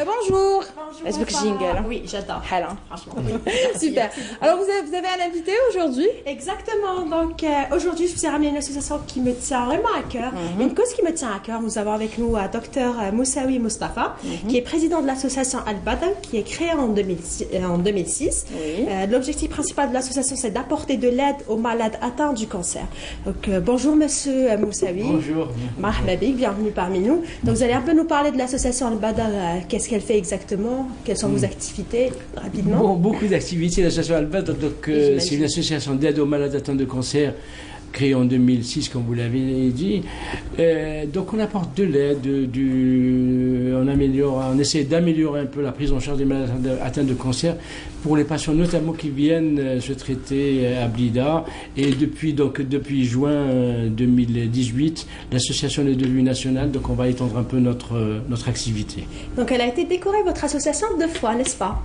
Bonjour. Bonjour. Est-ce que jingle hein? Oui, j'adore. Alors. Franchement. Super. Alors, vous avez un invité aujourd'hui? Exactement. Donc, aujourd'hui, je vous ai ramené une association qui me tient vraiment à cœur. Une cause qui me tient à cœur. Nous avons avec nous Dr Moussaoui Moustapha, qui est président de l'association Al-Bada, qui est créée en 2006. Oui. L'objectif principal de l'association, c'est d'apporter de l'aide aux malades atteints du cancer. Donc, bonjour, monsieur Moussaoui. Bonjour. Marhaba bik, bienvenue parmi nous. Donc, vous allez un peu nous parler de l'association Al-Bada. Qu'est-ce qu'elle fait exactement? Quelles sont vos activités, rapidement? Bon, beaucoup d'activités. L'association Al-Bada, c'est une association d'aide aux malades atteints de cancer créée en 2006, comme vous l'avez dit. Donc on apporte de l'aide, on essaie d'améliorer un peu la prise en charge des malades atteints de cancer pour les patients notamment qui viennent se traiter à Blida. Et depuis juin 2018, l'association est devenue nationale, donc on va étendre un peu notre activité. Donc elle a été décorée, votre association, 2 fois, n'est-ce pas?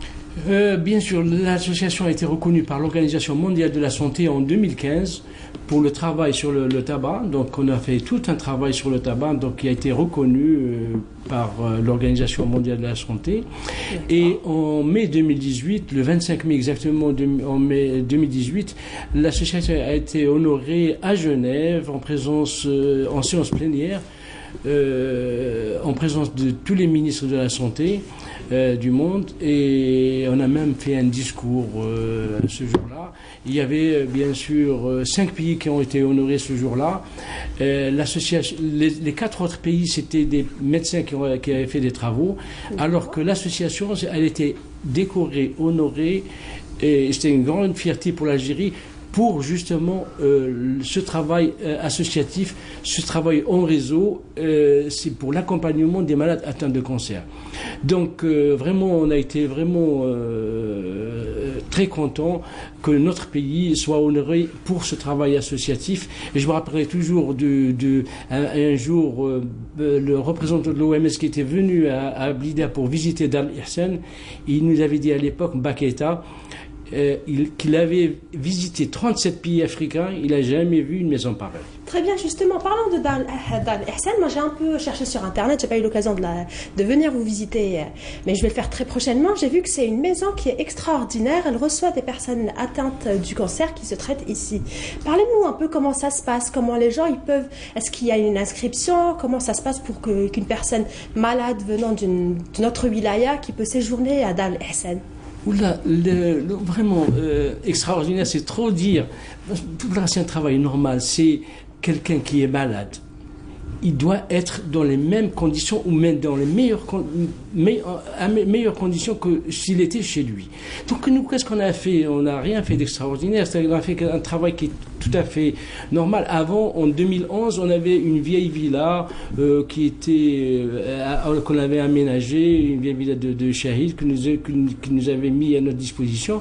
Bien sûr, l'association a été reconnue par l'Organisation mondiale de la santé en 2015 pour le travail sur le tabac. Donc on a fait tout un travail sur le tabac qui a été reconnu par l'Organisation mondiale de la santé. Et en mai 2018, le 25 mai exactement, en mai 2018, l'association a été honorée à Genève en séance plénière, en présence de tous les ministres de la Santé du monde, et on a même fait un discours ce jour-là. Il y avait bien sûr 5 pays qui ont été honorés ce jour-là. L'association, les 4 autres pays, c'était des médecins qui avaient fait des travaux, alors que l'association, elle était décorée, honorée, et c'était une grande fierté pour l'Algérie, pour justement ce travail associatif, ce travail en réseau, c'est pour l'accompagnement des malades atteints de cancer. Donc vraiment, on a été vraiment très content que notre pays soit honoré pour ce travail associatif. Et je me rappellerai toujours un jour, le représentant de l'OMS qui était venu à Blida pour visiter Dar el-Ihsan, il nous avait dit à l'époque, Baketa, qu'il avait visité 37 pays africains, il n'a jamais vu une maison pareille. Très bien, justement, parlant de Dar el-Ihsan, moi j'ai un peu cherché sur Internet, j'ai pas eu l'occasion de venir vous visiter, mais je vais le faire très prochainement. J'ai vu que c'est une maison qui est extraordinaire, elle reçoit des personnes atteintes du cancer qui se traitent ici. Parlez-nous un peu comment ça se passe, comment les gens ils peuvent, est-ce qu'il y a une inscription, comment ça se passe pour qu'une personne malade venant d'une autre wilaya qui peut séjourner à Dar el-Ihsan? Oula, vraiment extraordinaire, c'est trop dire. Tout là, c'est un travail normal. C'est quelqu'un qui est malade. Il doit être dans les mêmes conditions ou même dans les meilleures conditions que s'il était chez lui. Donc nous, qu'est-ce qu'on a fait? On n'a rien fait d'extraordinaire. C'est-à-dire qu'on a fait un travail qui est tout à fait normal. Avant, en 2011, on avait une vieille villa qu'on avait aménagée, une vieille villa de Shahid qui nous avait mis à notre disposition.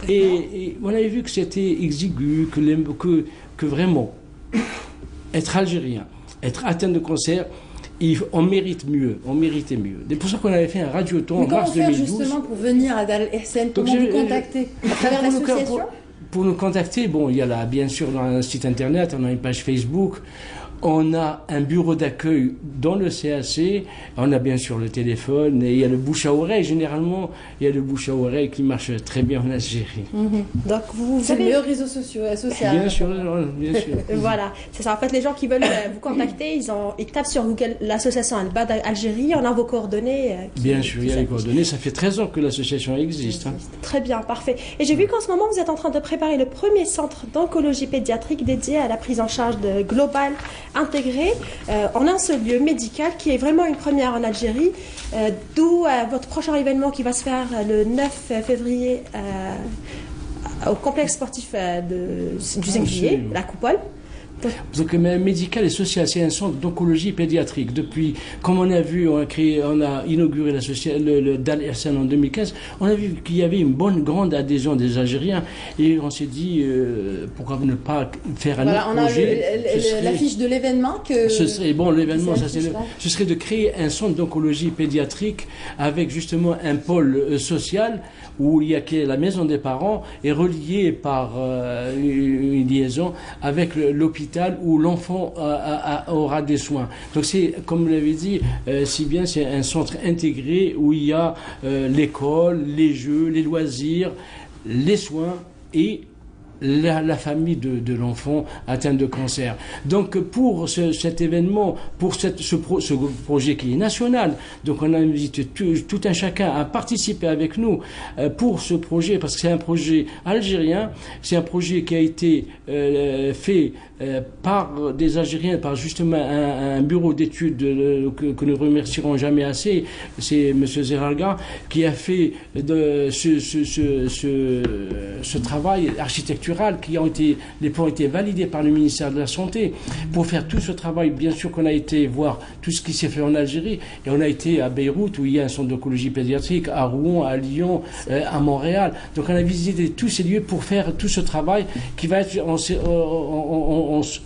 Et on avait vu que c'était exigu, que vraiment, être algérien, être atteint de cancer, on méritait mieux. C'est pour ça qu'on avait fait un radioton en mars 2012. Comment faire justement pour venir à Dar el-Ihsan? Comment vous contacter? À travers l'association? Pour nous contacter, bon, il y a là, bien sûr, dans un site internet, on a une page Facebook, on a un bureau d'accueil dans le CAC, on a bien sûr le téléphone, et il y a le bouche à oreille. Généralement, il y a le bouche à oreille qui marche très bien en Algérie. Donc vous C'est le avez... meilleur réseau social. Bien sûr, bien sûr. Voilà, c'est ça. En fait, les gens qui veulent vous contacter, ils tapent sur Google l'association Al-Bada Algérie, on a vos coordonnées. Bien sûr, il y a les coordonnées. Ça fait 13 ans que l'association existe. Très bien, parfait. Et j'ai vu qu'en ce moment, vous êtes en train de préparer le premier centre d'oncologie pédiatrique dédié à la prise en charge globale intégrée en un seul lieu médical, qui est vraiment une première en Algérie, d'où votre prochain événement qui va se faire le 9 février au complexe sportif du 5 juillet, la Coupole. Donc, médical et social, c'est un centre d'oncologie pédiatrique. Depuis, comme on a vu, on a inauguré le Dar el-Ihsan en 2015, on a vu qu'il y avait une grande adhésion des Algériens, et on s'est dit, pourquoi ne pas faire un autre projet? On a l'affiche de l'événement que... Ce serait, bon, l'événement, ce serait de créer un centre d'oncologie pédiatrique avec justement un pôle social où il y a la maison des parents est reliée par une liaison avec l'hôpital hôpital où l'enfant aura des soins. Donc c'est, comme vous l'avez dit, si bien c'est un centre intégré où il y a l'école, les jeux, les loisirs, les soins et la famille de l'enfant atteint de cancer. Donc pour cet événement, pour ce projet qui est national, donc on invite tout un chacun à participer avec nous pour ce projet, parce que c'est un projet algérien, c'est un projet qui a été fait par des Algériens, par justement un bureau d'études que nous remercierons jamais assez, c'est M. Zeralga, qui a fait ce travail architectural les plans ont été validés par le ministère de la Santé pour faire tout ce travail. Bien sûr qu'on a été voir tout ce qui s'est fait en Algérie, et on a été à Beyrouth où il y a un centre d'oncologie pédiatrique, à Rouen, à Lyon, à Montréal. Donc on a visité tous ces lieux pour faire tout ce travail qui va être,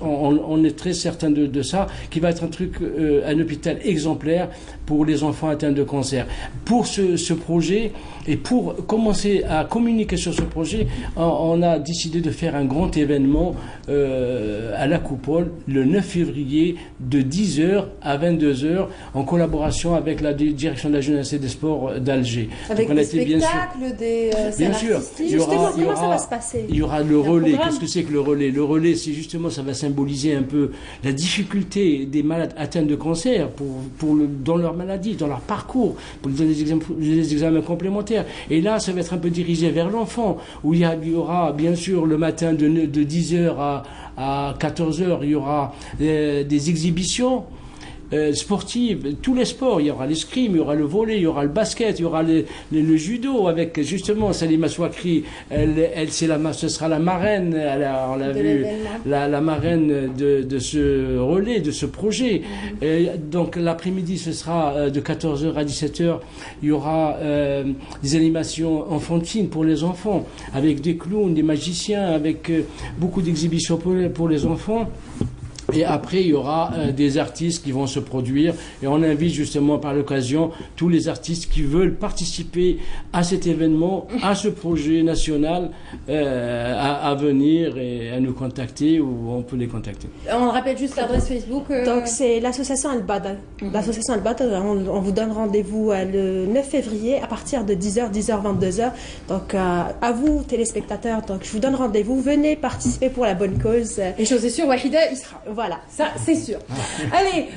on est très certain de ça, qui va être un truc, un hôpital exemplaire pour les enfants atteints de cancer. Pour ce projet, et pour commencer à communiquer sur ce projet, on a décidé de faire un grand événement à la Coupole le 9 février de 10h à 22h en collaboration avec la direction de la jeunesse et des sports d'Alger. Avec des spectacles, des bien sûr, comment ça va se passer? Il y aura le relais. Qu'est-ce que c'est que le relais? Le relais, c'est justement, ça va symboliser un peu la difficulté des malades atteints de cancer dans leur maladie, dans leur parcours, pour les examens complémentaires. Et là, ça va être un peu dirigé vers l'enfant, où il y aura bien sûr le matin de 10h à 14h, il y aura des exhibitions sportives, tous les sports. Il y aura l'escrime, il y aura le volley, il y aura le basket, il y aura le judo avec justement Salima Souakri. Ce sera la marraine. On l'a vu, la marraine de ce relais, de ce projet. Donc l'après-midi, ce sera de 14h à 17h. Il y aura des animations enfantines pour les enfants, avec des clowns, des magiciens, avec beaucoup d'exhibitions pour les enfants. Et après, il y aura des artistes qui vont se produire. Et on invite justement par l'occasion tous les artistes qui veulent participer à cet événement, à ce projet national, à venir et à nous contacter, ou on peut les contacter. On rappelle juste l'adresse Facebook. Donc c'est l'association Al-Badr. L'association Al-Badr, on vous donne rendez-vous le 9 février à partir de 10h, 22h. Donc à vous, téléspectateurs, donc je vous donne rendez-vous. Venez participer pour la bonne cause. Et chose est sûre, Wahida, il sera. Voilà. Ça, c'est sûr. Allez,